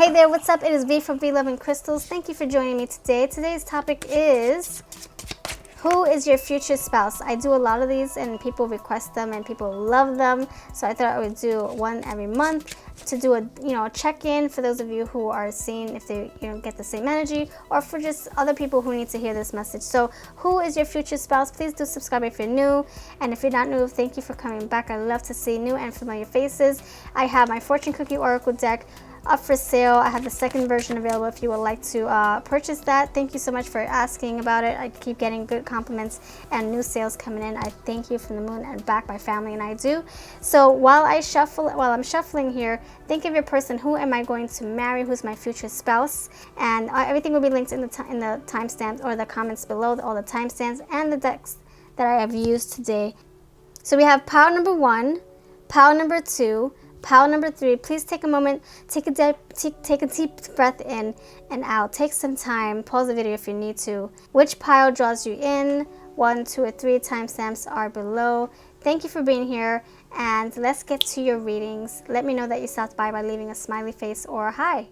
Hey there, what's up? It is V from V Love and Crystals. Thank you for joining me today. Today's topic is, who is your future spouse? I do a lot of these and people request them and people love them. So I thought I would do one every month to do a check-in for those of you who are seeing if they get the same energy, or for just other people who need to hear this message. So who is your future spouse? Please do subscribe if you're new. And if you're not new, thank you for coming back. I love to see new and familiar faces. I have my Fortune Cookie Oracle deck up for sale. I have the second version available if you would like to purchase that. Thank you so much for asking about it. I keep getting good compliments and new sales coming in. I thank you from the moon and back, my family and I do. So while I'm shuffling here, think of your person. Who am I going to marry? Who's my future spouse? And everything will be linked in the timestamps or the comments below, all the timestamps and the decks that I have used today. So we have pile number 1, pile number 2, pile number 3. Please take a moment, take a deep breath in and out. Take some time, pause the video if you need to. Which pile draws you in? 1, 2, or 3 timestamps are below. Thank you for being here, and let's get to your readings. Let me know that you stopped by leaving a smiley face or a hi.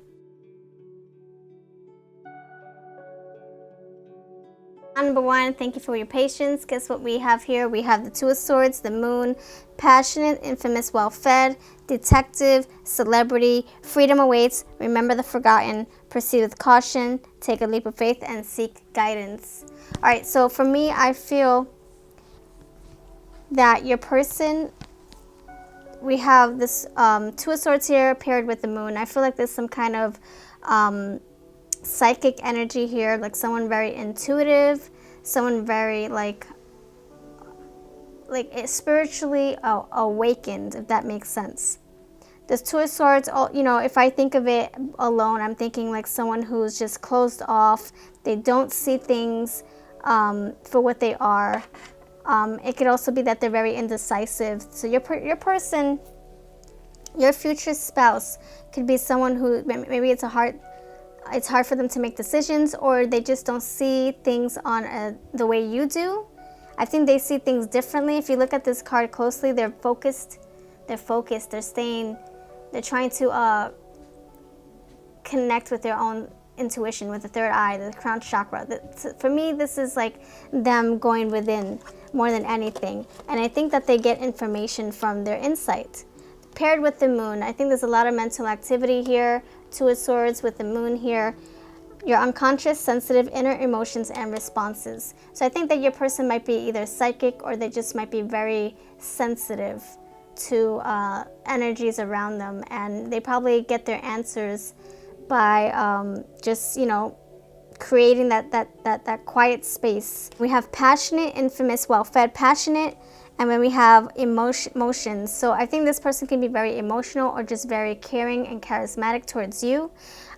Number 1, thank you for your patience. Guess what we have here? We have the Two of Swords, the Moon, passionate, infamous, well-fed, detective, celebrity, freedom awaits, remember the forgotten, proceed with caution, take a leap of faith, and seek guidance. All right, so for me, I feel that your person, we have this Two of Swords here paired with the Moon. I feel like there's some kind of psychic energy here, like someone very intuitive, someone very like spiritually awakened, if that makes sense. This Two of Swords, if I think of it alone, I'm thinking like someone who's just closed off. They don't see things for what they are. It could also be that they're very indecisive. So your person, your future spouse, could be someone who maybe it's hard for them to make decisions, or they just don't see things on the way you do. I think they see things differently. If you look at this card closely, they're focused, they're trying to connect with their own intuition, with the third eye, the crown chakra. For me, this is like them going within more than anything. And I think that they get information from their insight. Paired with the Moon, I think there's a lot of mental activity here. Two of Swords with the Moon here. Your unconscious, sensitive, inner emotions and responses. So I think that your person might be either psychic, or they just might be very sensitive to energies around them, and they probably get their answers by just creating that quiet space. We have passionate, infamous, well-fed, passionate. And then we have emotions. So I think this person can be very emotional, or just very caring and charismatic towards you,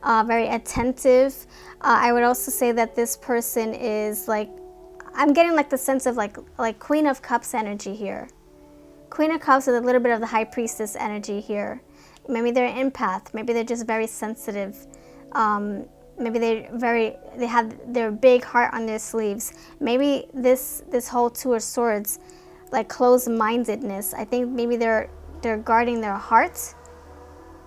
very attentive. I would also say that this person is like, I'm getting like the sense of like Queen of Cups energy here. Queen of Cups with a little bit of the High Priestess energy here. Maybe they're an empath. Maybe they're just very sensitive. Maybe they have their big heart on their sleeves. Maybe this whole Two of Swords, like closed-mindedness. I think maybe they're guarding their hearts.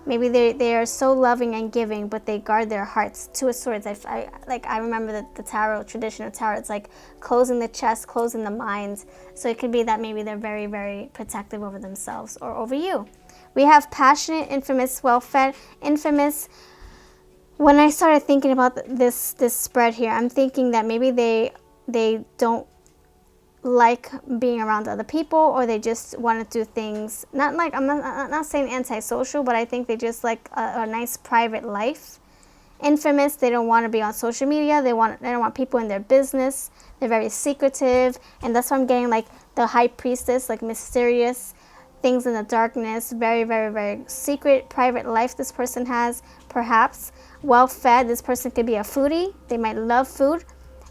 Maybe they are so loving and giving, but they guard their hearts. Two of Swords. I remember the tarot, traditional tarot. It's like closing the chest, closing the mind. So it could be that maybe they're very, very protective over themselves or over you. We have passionate, infamous, well-fed, infamous. When I started thinking about this spread here, I'm thinking that maybe they don't like being around other people, or they just want to do things, I'm not saying antisocial, but I think they just like a nice private life. Infamous, they don't want to be on social media, they don't want people in their business, they're very secretive, and that's why I'm getting like the High Priestess, like mysterious things in the darkness, very, very, very secret private life this person has. Perhaps well-fed, this person could be a foodie, they might love food.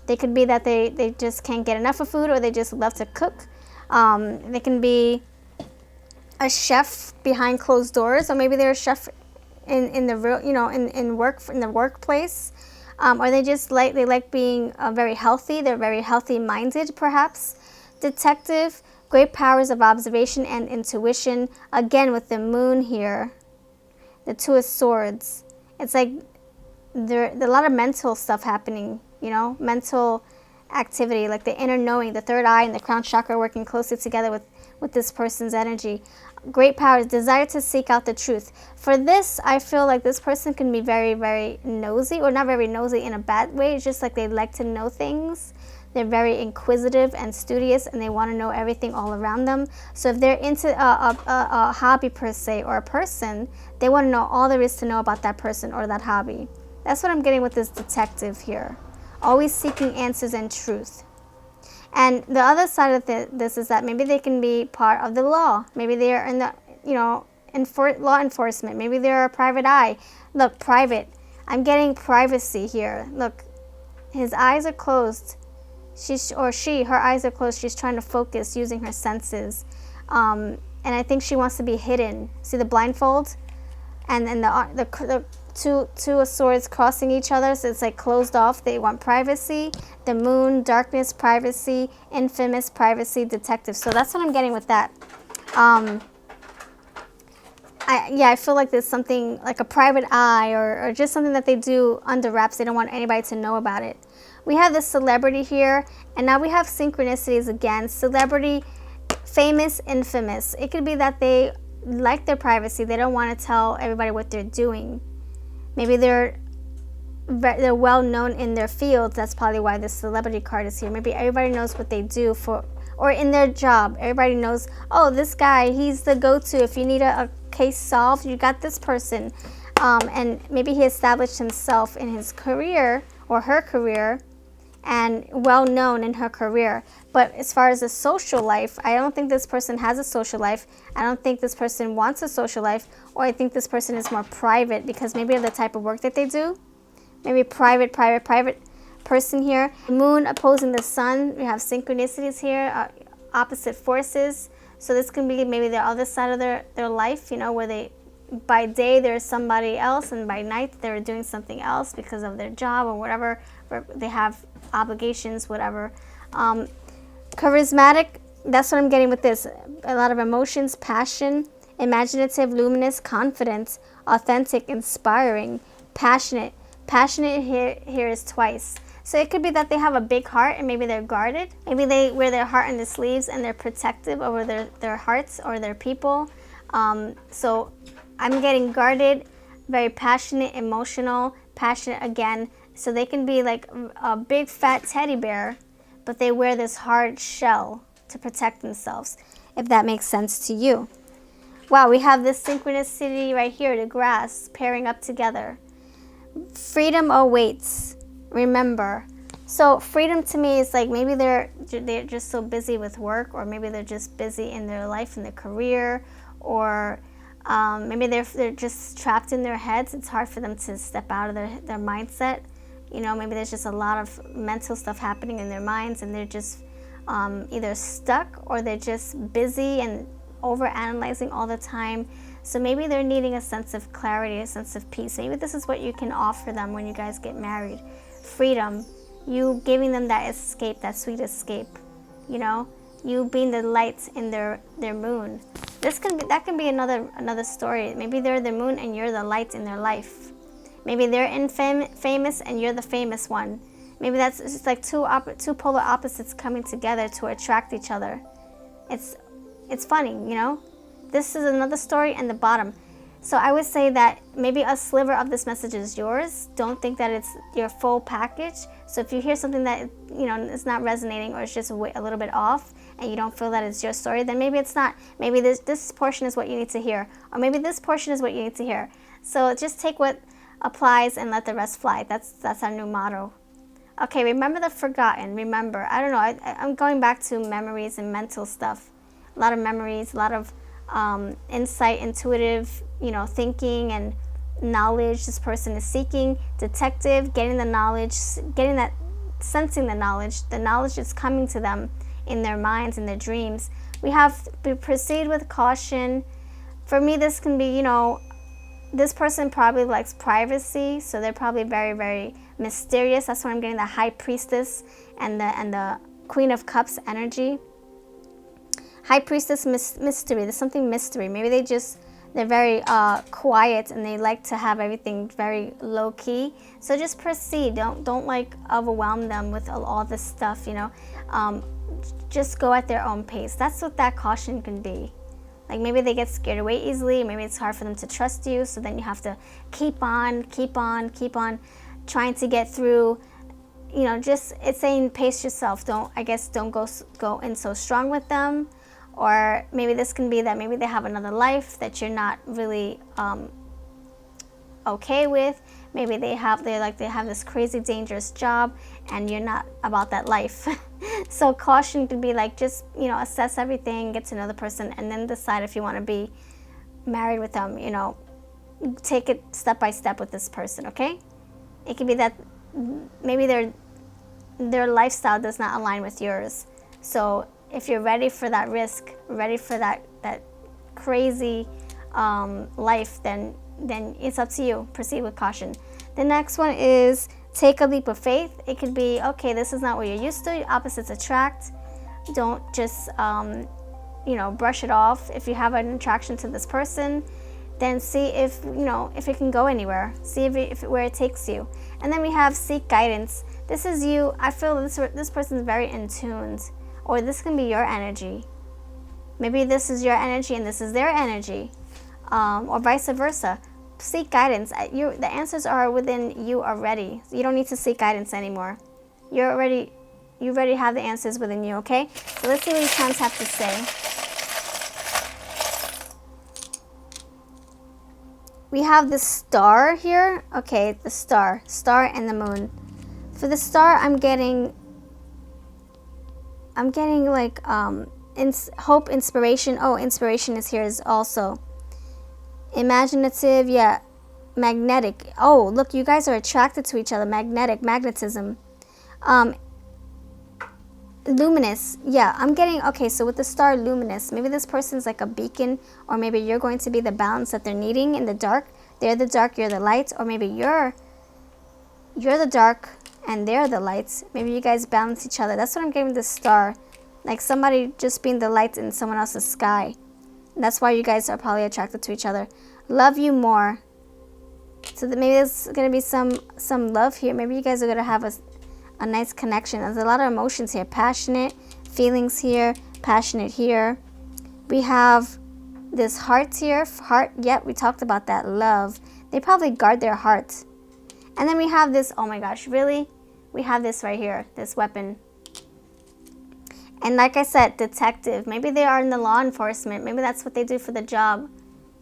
They could be that they just can't get enough of food, or they just love to cook. They can be a chef behind closed doors, or maybe they're a chef in the real, in the workplace, or they like being very healthy. They're very healthy minded, perhaps. Detective, great powers of observation and intuition. Again, with the Moon here, the Two of Swords. It's like there's a lot of mental stuff happening, you know, mental activity, like the inner knowing, the third eye and the crown chakra working closely together with this person's energy. Great power, desire to seek out the truth. For this, I feel like this person can be very, very nosy, or not very nosy in a bad way. It's just like they like to know things. They're very inquisitive and studious, and they want to know everything all around them. So if they're into a hobby per se, or a person, they want to know all there is to know about that person or that hobby. That's what I'm getting with this detective here. Always seeking answers and truth. And the other side of this is that maybe they can be part of the law. Maybe they're in the, you know, law enforcement. Maybe they're a private eye. Look, private. I'm getting privacy here. Look, his eyes are closed. Her eyes are closed. She's trying to focus using her senses. And I think she wants to be hidden. See the blindfold? And then the two swords crossing each other, so it's like closed off. They want privacy. The moon, darkness, privacy, infamous, privacy, detective. So that's what I'm getting with that. I feel like there's something like a private eye, or just something that they do under wraps. They don't want anybody to know about it. We have this celebrity here, and now we have synchronicities again. Celebrity, famous, infamous. It could be that they like their privacy. They don't want to tell everybody what they're doing. Maybe they're well known in their fields. That's probably why the celebrity card is here. Maybe everybody knows what they do or in their job. Everybody knows, oh, this guy, he's the go-to. If you need a case solved, you got this person. And maybe he established himself in his career or her career, and well known in her career. But as far as a social life, I don't think this person has a social life. I don't think this person wants a social life, or I think this person is more private because maybe of the type of work that they do. Maybe private person here. Moon opposing the sun. We have synchronicities here, opposite forces. So this can be maybe the other side of their life, you know, where by day they're somebody else, and by night they're doing something else because of their job or whatever, or they have obligations, whatever. Charismatic, that's what I'm getting with this. A lot of emotions, passion, imaginative, luminous, confident, authentic, inspiring, passionate. Passionate here is twice. So it could be that they have a big heart and maybe they're guarded. Maybe they wear their heart on the sleeves and they're protective over their hearts or their people. So I'm getting guarded, very passionate, emotional, passionate again. So they can be like a big fat teddy bear, but they wear this hard shell to protect themselves, if that makes sense to you. Wow, we have this synchronicity right here, the grass pairing up together. Freedom awaits. Remember. So freedom to me is like maybe they're just so busy with work, or maybe they're just busy in their life, in their career, or maybe they're just trapped in their heads. It's hard for them to step out of their mindset. You know, maybe there's just a lot of mental stuff happening in their minds, and they're just either stuck or they're just busy and overanalyzing all the time. So maybe they're needing a sense of clarity, a sense of peace. Maybe this is what you can offer them when you guys get married. Freedom. You giving them that escape, that sweet escape. You know, you being the light in their moon. That can be another story. Maybe they're the moon and you're the light in their life. Maybe they're famous and you're the famous one. Maybe that's just like two polar opposites coming together to attract each other. It's funny, you know. This is another story and the bottom. So I would say that maybe a sliver of this message is yours. Don't think that it's your full package. So if you hear something that, you know, is not resonating, or it's just a little bit off, and you don't feel that it's your story, then maybe it's not. Maybe this portion is what you need to hear, or maybe this portion is what you need to hear. So just take what applies and let the rest fly. That's our new motto. Okay, remember the forgotten. Remember, I don't know, I'm going back to memories and mental stuff. A lot of memories, a lot of insight, intuitive, you know, thinking and knowledge this person is seeking. Detective, getting the knowledge, sensing the knowledge is coming to them in their minds, in their dreams. We proceed with caution. For me, this can be, you know, this person probably likes privacy, so they're probably very, very mysterious. That's why I'm getting the High Priestess and the Queen of Cups energy. High Priestess, mystery. There's something mystery. Maybe They're very quiet, and they like to have everything very low key. So just proceed. Don't like overwhelm them with all this stuff, you know. Just go at their own pace. That's what that caution can be. Like maybe they get scared away easily. Maybe it's hard for them to trust you. So then you have to keep on trying to get through. You know, just it's saying pace yourself. Don't go in so strong with them. Or maybe this can be that maybe they have another life that you're not really okay with. Maybe they have this crazy dangerous job and you're not about that life. So caution could be like, just, you know, assess everything, get to know the person, and then decide if you want to be married with them. You know, take it step by step with this person, okay? It could be that maybe their lifestyle does not align with yours. So if you're ready for that risk, ready for that crazy life, then it's up to you. Proceed with caution. The next one is take a leap of faith. It could be, okay, this is not what you're used to. Opposites attract. Don't just you know, brush it off. If you have an attraction to this person, then see if, you know, if it can go anywhere. See where it takes you. And then we have seek guidance. This is you. I feel this person is very in tuned, or this can be your energy. Maybe this is your energy and this is their energy, or vice versa. Seek guidance. The answers are within you already. You don't need to seek guidance anymore. You already have the answers within you. Okay. So let's see what these charms have to say. We have the star here. Okay, the star and the moon. For the star, I'm getting like hope, inspiration. Oh, inspiration is here as also. Imaginative, yeah. Magnetic. Oh, look, you guys are attracted to each other. Magnetism. Luminous. Yeah, I'm getting, okay, so with the star, luminous. Maybe this person's like a beacon, or maybe you're going to be the balance that they're needing in the dark. They're the dark, you're the light, or maybe you're the dark and they're the lights. Maybe you guys balance each other. That's what I'm getting the star. Like somebody just being the light in someone else's sky. That's why you guys are probably attracted to each other. Love you more. So maybe there's going to be some love here. Maybe you guys are going to have a nice connection. There's a lot of emotions here. Passionate feelings here. Passionate here. We have this heart here. Heart, yep, we talked about that. Love. They probably guard their heart. And then we have this, oh my gosh, really? We have this right here, this weapon. And like I said, detective. Maybe they are in the law enforcement. Maybe that's what they do for the job.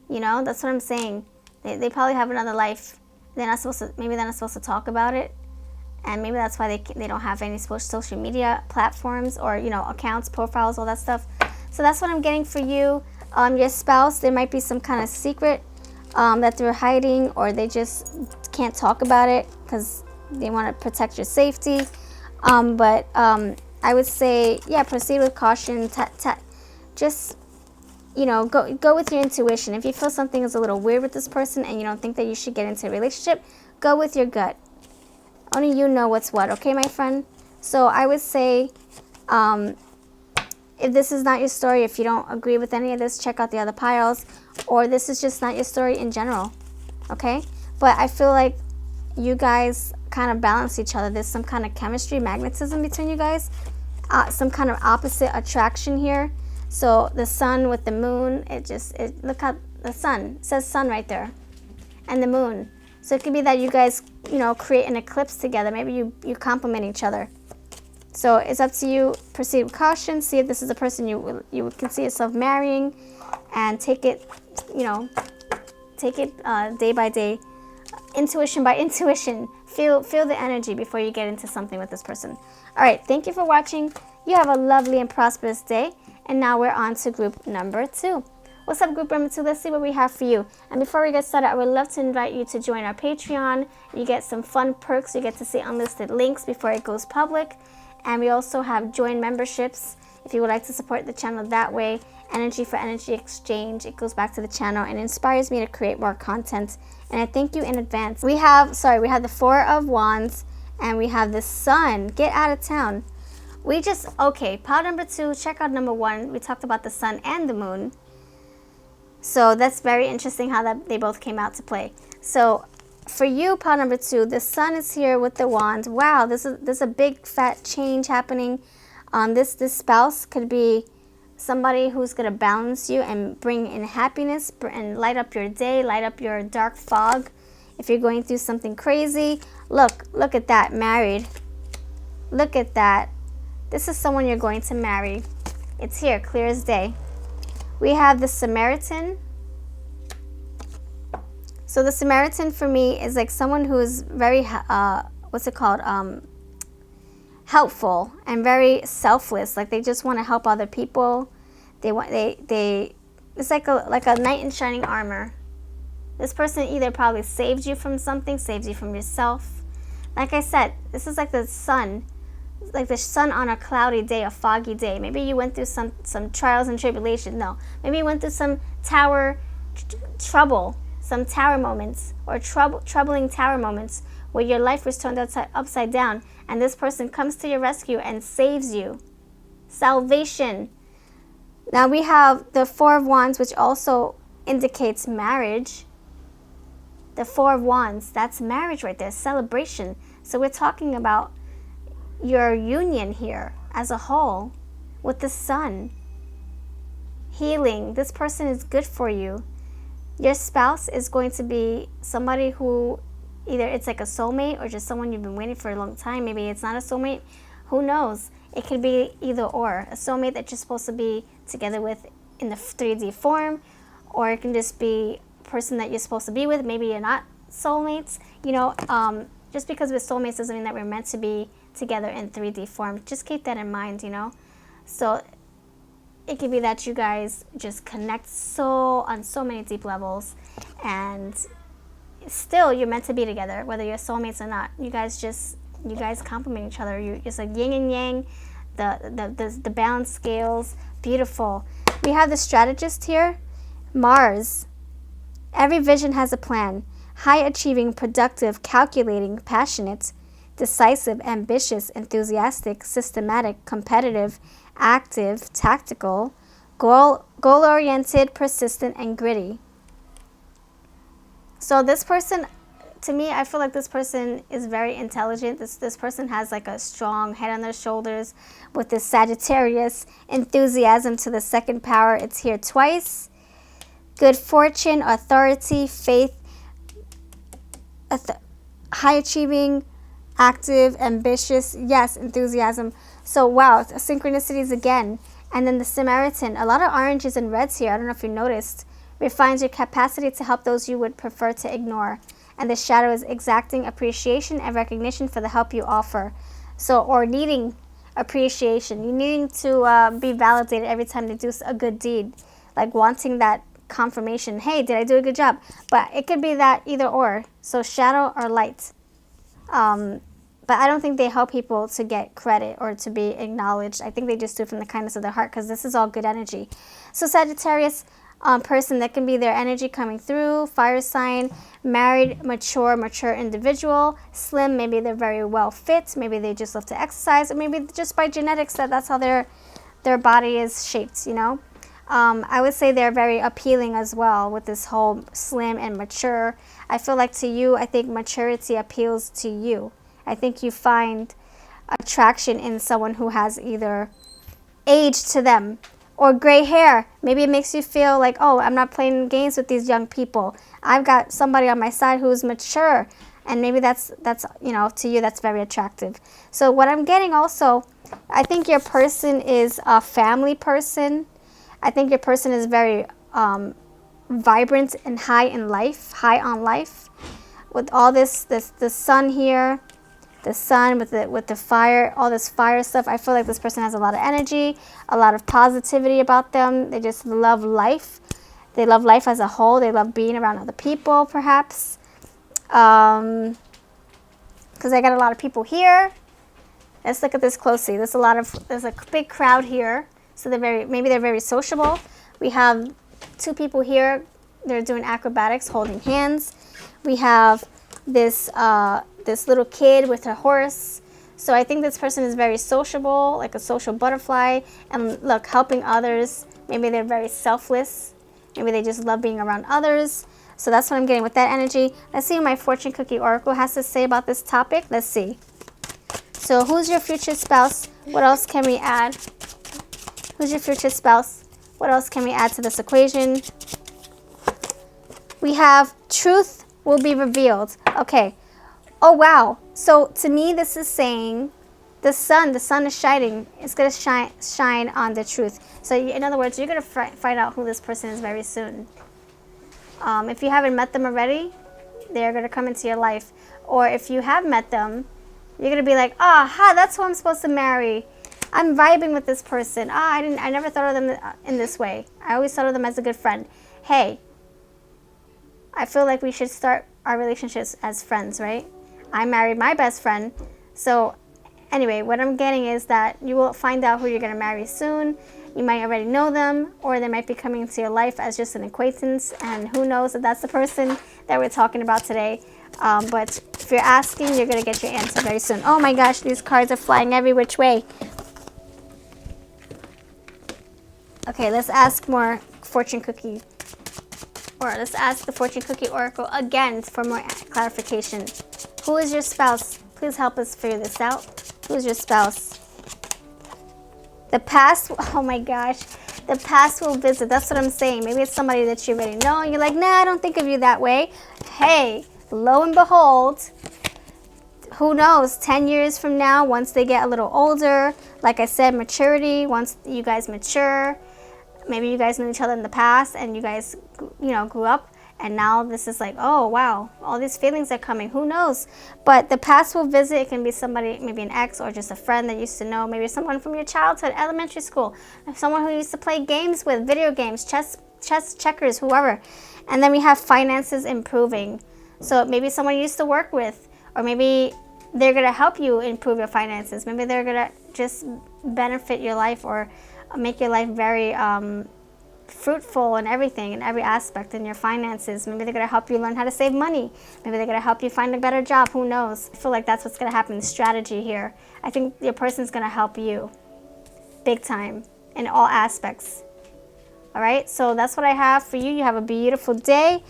You know, that's what I'm saying. They probably have another life. Maybe they're not supposed to talk about it. And maybe that's why they don't have any social media platforms or, you know, accounts, profiles, all that stuff. So that's what I'm getting for you. Your spouse, there might be some kind of secret that they're hiding, or they just can't talk about it because they want to protect your safety. But I would say, yeah, proceed with caution. Just, you know, go with your intuition. If you feel something is a little weird with this person and you don't think that you should get into a relationship, go with your gut. Only you know what's what, okay, my friend? So I would say, if this is not your story, if you don't agree with any of this, check out the other piles. Or this is just not your story in general, okay? But I feel like you guys kind of balance each other. There's some kind of chemistry, magnetism between you guys. Some kind of opposite attraction here. So the sun with the moon, look how the sun, it says sun right there. And the moon. So it could be that you guys, you know, create an eclipse together. Maybe you complement each other. So it's up to you. Proceed with caution. See if this is a person you can see yourself marrying, and take it, you know, day by day, intuition by intuition. Feel the energy before you get into something with this person. All right. Thank you for watching. You have a lovely and prosperous day. And now we're on to group number 2. What's up, group number 2? Let's see what we have for you. And before we get started, I would love to invite you to join our Patreon. You get some fun perks. You get to see unlisted links before it goes public. And we also have join memberships if you would like to support the channel that way. Energy for energy exchange. It goes back to the channel and inspires me to create more content. And I thank you in advance. We have the 4 of Wands and we have the Sun. Get out of town. Okay, pile number 2, check out number 1. We talked about the sun and the moon. So that's very interesting how that they both came out to play. So for you, pile number 2, the sun is here with the wand. Wow, there's a big fat change happening. This spouse could be somebody who's going to balance you and bring in happiness and light up your day, light up your dark fog. If you're going through something crazy, look at that, married. Look at that. This is someone you're going to marry. It's here, clear as day. We have the Samaritan. So the Samaritan for me is like someone who is very, helpful and very selfless. Like they just want to help other people. It's like a knight in shining armor. This person either probably saved you from something, saved you from yourself. Like I said, this is like the sun. Like the sun on a cloudy day, a foggy day. Maybe you went through some trials and tribulations. No, maybe you went through some trouble, some tower moments, or troubling tower moments where your life was turned upside down, and this person comes to your rescue and saves you. Salvation. Now we have the Four of Wands, which also indicates marriage. The Four of Wands, that's marriage right there, celebration. So we're talking about your union here as a whole with the sun. Healing. This person is good for you. Your spouse is going to be somebody who either it's like a soulmate or just someone you've been waiting for a long time. Maybe it's not a soulmate. Who knows? It could be either or. A soulmate that you're supposed to be together with in the 3D form, or it can just be a person that you're supposed to be with. Maybe you're not soulmates. Just because we're soulmates doesn't mean that we're meant to be together in 3D form. Just keep that in mind, So it could be that you guys just connect on so many deep levels, and still you're meant to be together, whether you're soulmates or not. You guys complement each other. It's like yin and yang, the balance scales. Beautiful. We have the strategist here, Mars. Every vision has a plan. High achieving, productive, calculating, passionate, decisive, ambitious, enthusiastic, systematic, competitive, active, tactical, goal-oriented, persistent, and gritty. So this person, to me, I feel like this person is very intelligent. This person has like a strong head on their shoulders with this Sagittarius enthusiasm to the second power. It's here twice. Good fortune, authority, faith, high achieving, active, ambitious, yes, enthusiasm. So wow, synchronicities again. And then the Samaritan, a lot of oranges and reds here. I don't know if you noticed. Refines your capacity to help those you would prefer to ignore. And the shadow is exacting appreciation and recognition for the help you offer. So, or needing appreciation. You needing to be validated every time they do a good deed. Like wanting that confirmation. Hey, did I do a good job? But it could be that either or. So shadow or light. But I don't think they help people to get credit or to be acknowledged. I think they just do it from the kindness of their heart, because this is all good energy. So Sagittarius person, that can be their energy coming through. Fire sign, married, mature individual. Slim, maybe they're very well fit. Maybe they just love to exercise. Or maybe just by genetics that's how their body is shaped, I would say they're very appealing as well with this whole slim and mature. I feel like to you, I think maturity appeals to you. I think you find attraction in someone who has either age to them or gray hair. Maybe it makes you feel like, oh, I'm not playing games with these young people. I've got somebody on my side who's mature. And maybe that's to you, that's very attractive. So what I'm getting also, I think your person is a family person. I think your person is very vibrant and high on life. With all the sun here, the sun with the fire, all this fire stuff, I feel like this person has a lot of energy, a lot of positivity about them. They just love life. They love life as a whole. They love being around other people, perhaps. Because I got a lot of people here. Let's look at this closely. There's a big crowd here. So maybe they're very sociable. We have two people here. They're doing acrobatics, holding hands. We have this little kid with a horse. So I think this person is very sociable, like a social butterfly. And look, helping others. Maybe they're very selfless. Maybe they just love being around others. So that's what I'm getting with that energy. Let's see what my fortune cookie oracle has to say about this topic. Let's see. So who's your future spouse? What else can we add? Who's your future spouse? What else can we add to this equation? We have truth will be revealed. Okay. Oh, wow. So to me, this is saying the sun is shining. It's going to shine on the truth. So in other words, you're going to find out who this person is very soon. If you haven't met them already, they're going to come into your life. Or if you have met them, you're going to be like, that's who I'm supposed to marry. I'm vibing with this person. I never thought of them in this way. I always thought of them as a good friend. Hey, I feel like we should start our relationships as friends, right? I married my best friend. So anyway, what I'm getting is that you will find out who you're going to marry soon. You might already know them, or they might be coming into your life as just an acquaintance, and who knows if that's the person that we're talking about today. But if you're asking, you're going to get your answer very soon. Oh my gosh, these cards are flying every which way. Okay, let's ask more fortune cookie. Or let's ask the fortune cookie oracle again for more clarification. Who is your spouse? Please help us figure this out. Who is your spouse? The past, oh my gosh. The past will visit. That's what I'm saying. Maybe it's somebody that you already know. And you're like, nah, I don't think of you that way. Hey, lo and behold, who knows, 10 years from now, once they get a little older, like I said, maturity, once you guys mature, maybe you guys knew each other in the past and you guys, grew up, and now this is like, oh, wow, all these feelings are coming. Who knows? But the past will visit. It can be somebody, maybe an ex or just a friend that you used to know, maybe someone from your childhood, elementary school, someone who you used to play games with, video games, chess, checkers, whoever. And then we have finances improving. So maybe someone you used to work with, or maybe they're going to help you improve your finances. Maybe they're going to just benefit your life or make your life very fruitful in everything, in every aspect in your finances. Maybe they're going to help you learn how to save money. Maybe they're going to help you find a better job. Who knows? I feel like that's what's going to happen. The strategy here. I think your person's going to help you big time in all aspects. All right, so that's what I have for you. You have a beautiful day.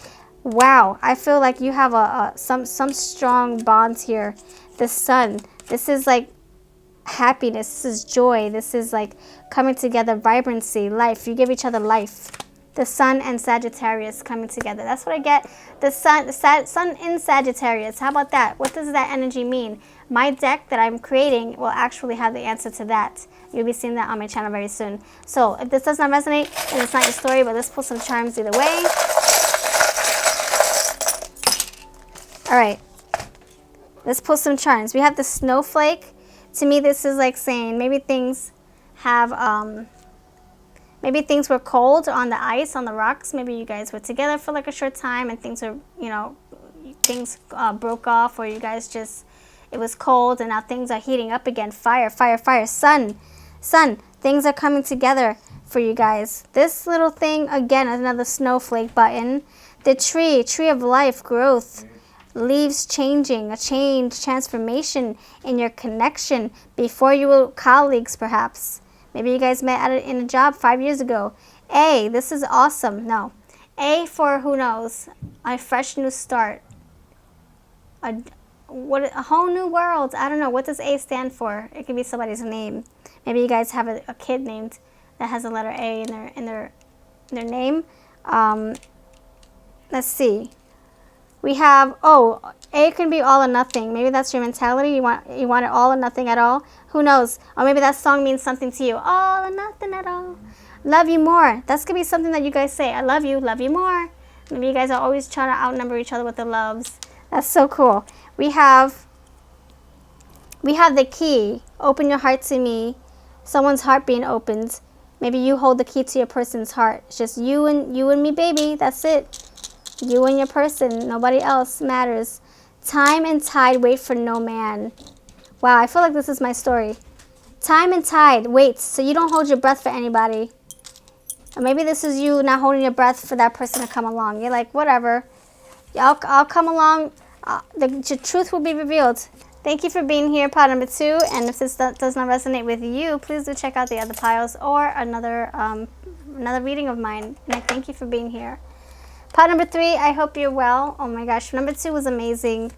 Wow, I feel like you have some strong bonds here. The sun, this is like happiness, this is joy, this is like coming together, vibrancy, life. You give each other life. The sun and Sagittarius coming together. That's what I get. The sun in Sagittarius. How about that? What does that energy mean? My deck that I'm creating will actually have the answer to that. You'll be seeing that on my channel very soon. So if this does not resonate, then it's not your story, but let's pull some charms either way. All right. Let's pull some charms. We have the snowflake. To me, this is like saying maybe things have, maybe things were cold on the ice, on the rocks. Maybe you guys were together for like a short time and things are, things broke off, or you guys just, it was cold and now things are heating up again. Fire, fire, fire. Sun, sun. Things are coming together for you guys. This little thing, again, another snowflake button. The tree of life, growth. Leaves changing, a change, transformation in your connection. Before you were colleagues, perhaps. Maybe you guys met in a job 5 years ago. A, this is awesome. No. A for who knows, a fresh new start. A whole new world. I don't know. What does A stand for? It could be somebody's name. Maybe you guys have a kid named that has a letter A in their name. Let's see. We have, A can be all or nothing. Maybe that's your mentality. You want it all or nothing at all. Who knows? Or maybe that song means something to you. All or nothing at all. Love you more. That's going to be something that you guys say. I love you more. Maybe you guys are always trying to outnumber each other with the loves. That's so cool. We have the key. Open your heart to me. Someone's heart being opened. Maybe you hold the key to your person's heart. It's just you and me, baby. That's it. You and your person, nobody else matters. Time and tide wait for no man. Wow, I feel like this is my story. Time and tide waits, so you don't hold your breath for anybody. Or maybe this is you not holding your breath for that person to come along. You're like, whatever. I'll come along. The truth will be revealed. Thank you for being here, pile number 2. And if this does not resonate with you, please do check out the other piles or another another reading of mine, and I thank you for being here. Pile number 3, I hope you're well. Oh my gosh, number 2 was amazing.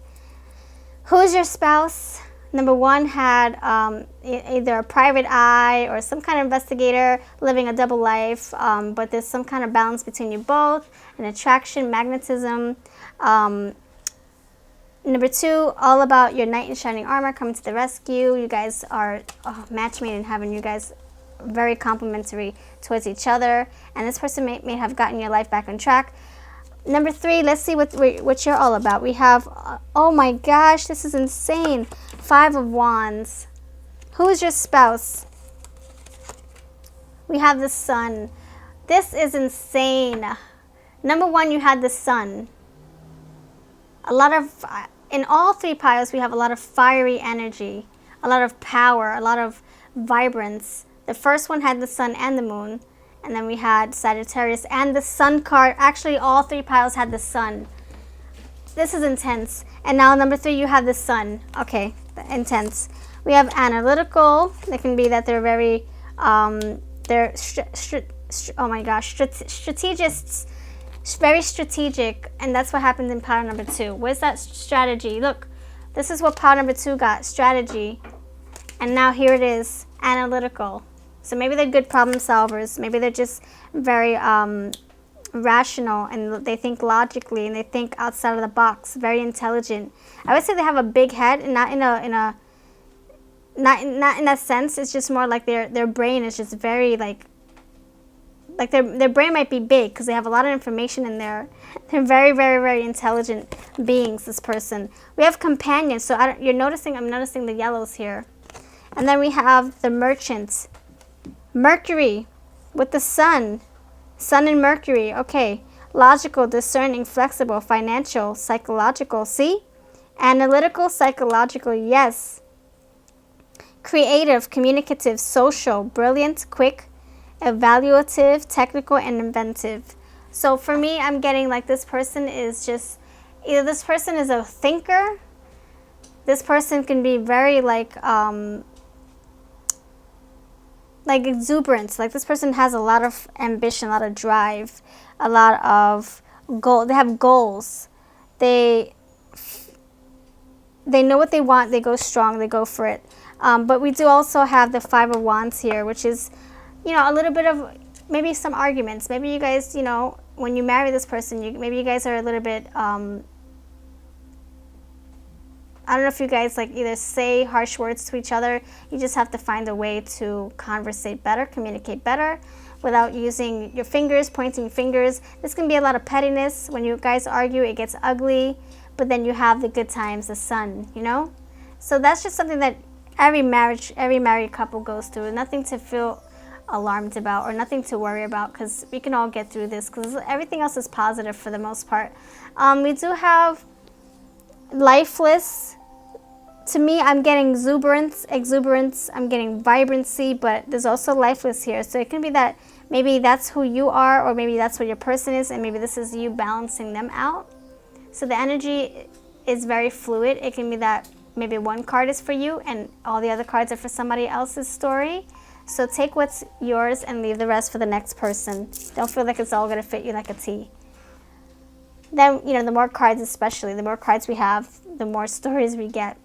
Who is your spouse? Number 1 had either a private eye or some kind of investigator living a double life, but there's some kind of balance between you both, an attraction, magnetism. Number 2, all about your knight in shining armor coming to the rescue. You guys are match made in heaven. You guys are very complimentary towards each other, and this person may have gotten your life back on track. Number 3, let's see what you're all about. We have, oh my gosh, this is insane. 5 of Wands. Who is your spouse? We have the Sun. This is insane. Number 1, you had the Sun. A lot of, in all 3 piles, we have a lot of fiery energy, a lot of power, a lot of vibrance. The first one had the Sun and the Moon. And then we had Sagittarius and the Sun card. Actually, all 3 piles had the Sun. This is intense. And now number 3, you have the Sun. Okay, intense. We have analytical. It can be that they're very, oh my gosh, strategists. Very strategic. And that's what happens in pile number 2. Where's that strategy? Look, this is what pile number 2 got, strategy. And now here it is, analytical. So maybe they're good problem solvers. Maybe they're just very rational, and they think logically, and they think outside of the box. Very intelligent. I would say they have a big head, and not in that sense. It's just more like their brain is just very like their brain might be big because they have a lot of information in there. They're very, very, very intelligent beings. This person. We have companions. So I'm noticing the yellows here, and then we have the Merchant. Mercury with the Sun. Sun and Mercury. Okay. Logical, discerning, flexible, financial, psychological. See? Analytical, psychological. Yes. Creative, communicative, social, brilliant, quick, evaluative, technical, and inventive. So for me, I'm getting like this person is just, either this person is a thinker. This person can be very like exuberance. Like this person has a lot of ambition, a lot of drive, a lot of goal. They have goals. They know what they want. They go strong. They go for it. But we do also have the 5 of Wands here, which is, a little bit of maybe some arguments. Maybe you guys, when you marry this person, maybe you guys are a little bit, I don't know if you guys like either say harsh words to each other. You just have to find a way to conversate better, communicate better without using your fingers, pointing fingers. This can be a lot of pettiness. When you guys argue, it gets ugly, but then you have the good times, the sun, So that's just something that every married couple goes through. Nothing to feel alarmed about or nothing to worry about, because we can all get through this, because everything else is positive for the most part. We do have lifeless. To me, I'm getting exuberance, I'm getting vibrancy, but there's also lifeless here. So it can be that maybe that's who you are, or maybe that's what your person is, and maybe this is you balancing them out. So the energy is very fluid. It can be that maybe one card is for you and all the other cards are for somebody else's story. So take what's yours and leave the rest for the next person. Don't feel like it's all going to fit you like a tea. Then, the more cards especially, the more cards we have, the more stories we get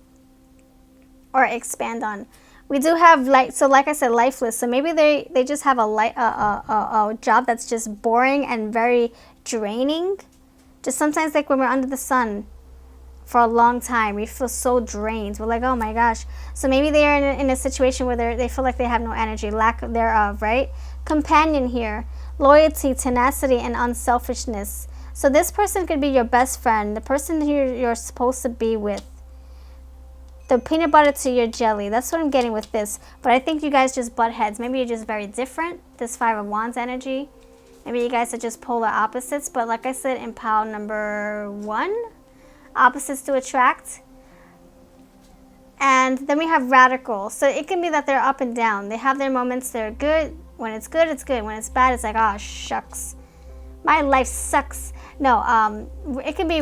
or expand on. We do have, so like I said, lifeless. So maybe they just have a job that's just boring and very draining. Just sometimes like when we're under the sun for a long time, we feel so drained. We're like, oh my gosh. So maybe they are in a situation where they feel like they have no energy, lack thereof, right? Companion here. Loyalty, tenacity, and unselfishness. So this person could be your best friend, the person who you're supposed to be with. The peanut butter to your jelly. That's what I'm getting with this. But I think you guys just butt heads. Maybe you're just very different. This 5 of Wands energy. Maybe you guys are just polar opposites. But like I said in pile number 1, opposites to attract. And then we have radical. So it can be that they're up and down. They have their moments. They're good. When it's good, it's good. When it's bad, it's like, oh, shucks. My life sucks. No, it can be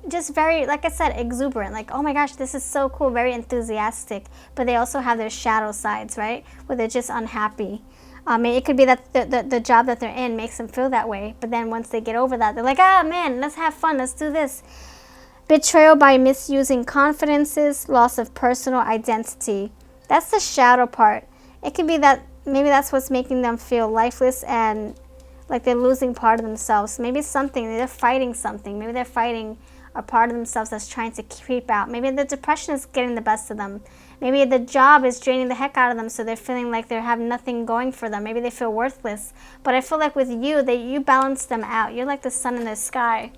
just very, like I said, exuberant. Like, oh my gosh, this is so cool. Very enthusiastic. But they also have their shadow sides, right? Where they're just unhappy. It could be that the job that they're in makes them feel that way. But then once they get over that, they're like, ah, man, let's have fun. Let's do this. Betrayal by misusing confidences, loss of personal identity. That's the shadow part. It could be that maybe that's what's making them feel lifeless and like they're losing part of themselves. Maybe something, they're fighting something. Maybe they're fighting a part of themselves that's trying to creep out. Maybe the depression is getting the best of them. Maybe the job is draining the heck out of them, so they're feeling like they have nothing going for them. Maybe they feel worthless. But I feel like with you, that you balance them out. You're like the sun in the sky.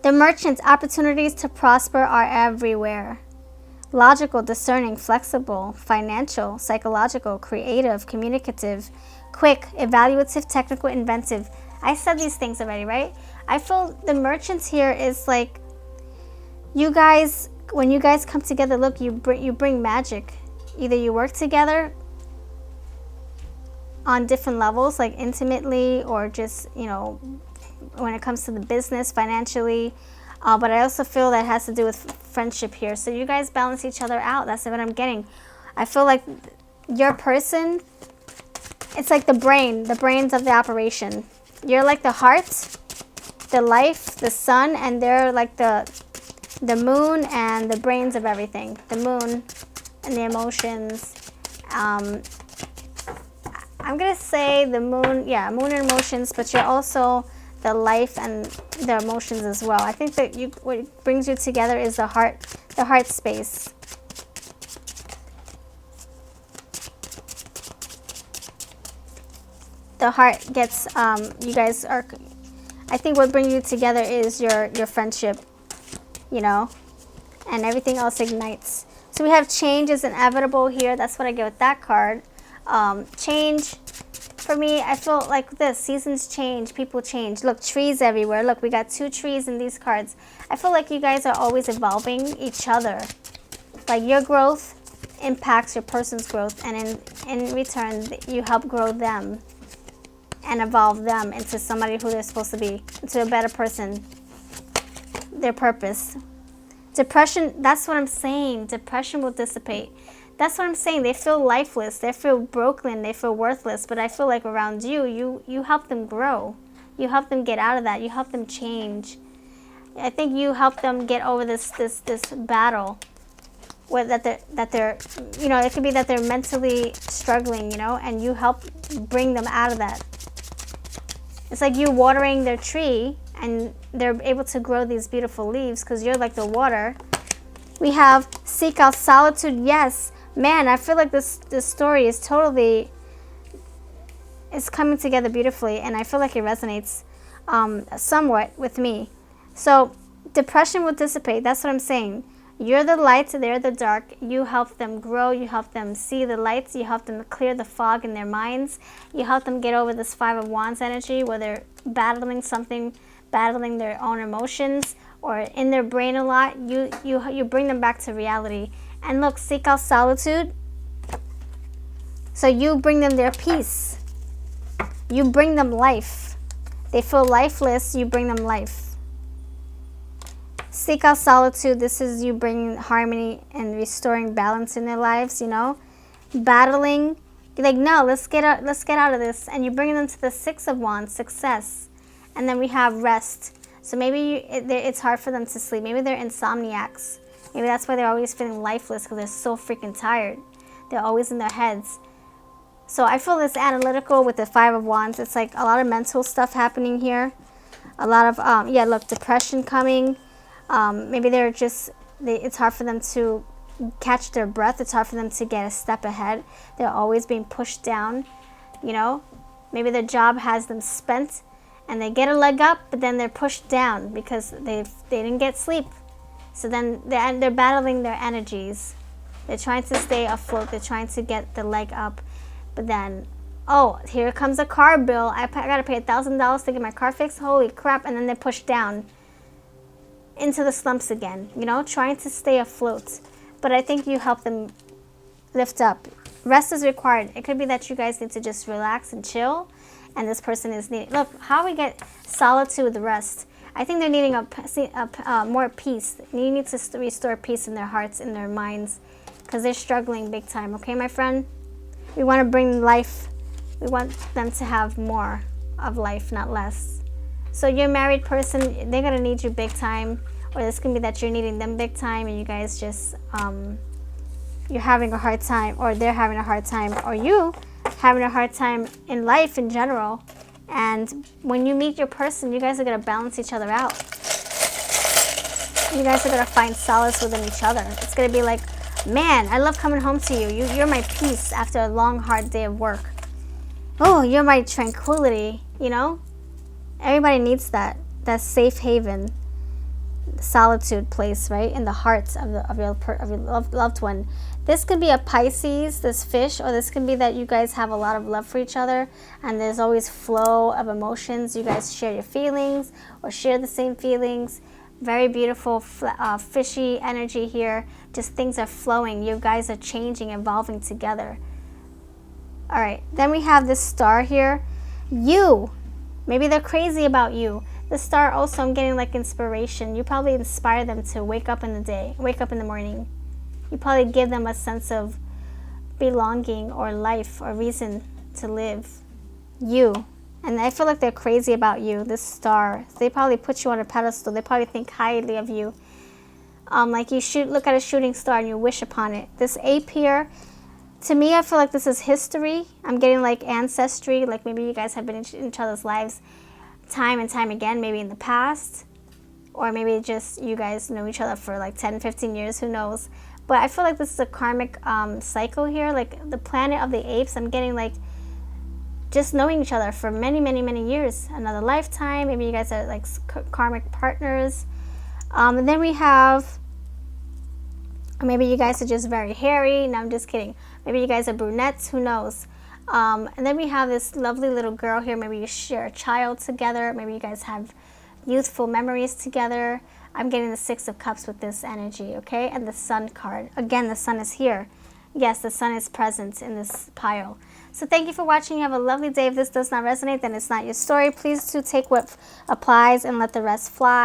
The merchant's opportunities to prosper are everywhere. Logical, discerning, flexible, financial, psychological, creative, communicative, quick, evaluative, technical, inventive. I said these things already, right? I feel the merchants here is like, you guys, when you guys come together, look, you bring magic. Either you work together on different levels, like intimately, or just, you know, when it comes to the business, financially. But I also feel that has to do with friendship here. So you guys balance each other out. That's what I'm getting. I feel like your person, it's like the brains of the operation. You're like the heart, the life, the sun, and they're like the moon and the brains of everything. The moon and the emotions. I'm going to say the moon, yeah, moon and emotions, but you're also the life and the emotions as well. I think that what brings you together is the heart space. The heart gets, you guys are, I think what brings you together is your friendship, you know, and everything else ignites. So we have change is inevitable here. That's what I get with that card. Change, for me, I feel like this. Seasons change. People change. Look, trees everywhere. Look, we got 2 trees in these cards. I feel like you guys are always evolving each other. Like your growth impacts your person's growth. And in return, you help grow them and evolve them into somebody who they're supposed to be. Into a better person. Their purpose. Depression, that's what I'm saying. Depression will dissipate. That's what I'm saying. They feel lifeless. They feel broken. They feel worthless. But I feel like around you help them grow. You help them get out of that. You help them change. I think you help them get over this battle. That they're, you know, it could be that they're mentally struggling, you know, and you help bring them out of that. It's like you watering their tree, and they're able to grow these beautiful leaves because you're like the water. We have seek out solitude. Yes. Man, I feel like this story is totally, it's coming together beautifully, and I feel like it resonates somewhat with me. So depression will dissipate. That's what I'm saying. You're the light, they're the dark. You help them grow. You help them see the lights. You help them clear the fog in their minds. You help them get over this 5 of Wands energy where they're battling something, battling their own emotions, or in their brain a lot. You bring them back to reality. And look, seek out solitude. So you bring them their peace. You bring them life. They feel lifeless, you bring them life. Seek out solitude. This is you bringing harmony and restoring balance in their lives, you know. Battling. You're like, no, let's get out of this. And you bring them to the 6 of Wands, success. And then we have rest. So maybe it's hard for them to sleep. Maybe they're insomniacs. Maybe that's why they're always feeling lifeless, because they're so freaking tired. They're always in their heads. So I feel this analytical with the 5 of Wands. It's like a lot of mental stuff happening here. A lot of, yeah, look, depression coming. Maybe they're just, it's hard for them to catch their breath. It's hard for them to get a step ahead. They're always being pushed down, you know. Maybe their job has them spent, and they get a leg up, but then they're pushed down because they didn't get sleep. So then they're battling their energies. They're trying to stay afloat. They're trying to get the leg up. But then, oh, here comes a car bill. I got to pay $1,000 to get my car fixed. Holy crap. And then they're pushed down into the slumps again, you know, trying to stay afloat. But I think you help them lift up. Rest is required. It could be that you guys need to just relax and chill, and this person is needing, look, how we get solitude with rest. I think they're needing more peace. You need to restore peace in their hearts, in their minds, because they're struggling big time. Okay, my friend? We want to bring life. We want them to have more of life, not less. So your married person, they're going to need you big time. Or this can be that you're needing them big time and you guys just, you're having a hard time, or they're having a hard time, or you having a hard time in life in general. And when you meet your person, you guys are going to balance each other out. You guys are going to find solace within each other. It's going to be like, man, I love coming home to you. You're my peace after a long, hard day of work. Oh, you're my tranquility, you know? Everybody needs that safe haven, solitude place, right? In the heart of your loved one. This could be a Pisces, this fish, or this can be that you guys have a lot of love for each other and there's always flow of emotions. You guys share your feelings or share the same feelings. Very beautiful fishy energy here. Just things are flowing. You guys are changing, evolving together. All right, then we have this star here. You, maybe they're crazy about you. The star also, I'm getting like inspiration. You probably inspire them to wake up in the morning. You probably give them a sense of belonging or life or reason to live. You. And I feel like they're crazy about you, this star. They probably put you on a pedestal. They probably think highly of you. Like you look at a shooting star and you wish upon it. This ape here, to me, I feel like this is history. I'm getting like ancestry, like maybe you guys have been in each other's lives time and time again, maybe in the past. Or maybe just you guys know each other for like 10, 15 years, who knows. But I feel like this is a karmic cycle here. Like the planet of the apes, I'm getting like just knowing each other for many, many, many years. Another lifetime. Maybe you guys are like karmic partners. And then we have, maybe you guys are just very hairy. No, I'm just kidding. Maybe you guys are brunettes. Who knows? And then we have this lovely little girl here. Maybe you share a child together. Maybe you guys have youthful memories together. I'm getting the Six of Cups with this energy, okay? And the Sun card. Again, the Sun is here. Yes, the Sun is present in this pile. So thank you for watching. You have a lovely day. If this does not resonate, then it's not your story. Please do take what applies and let the rest fly.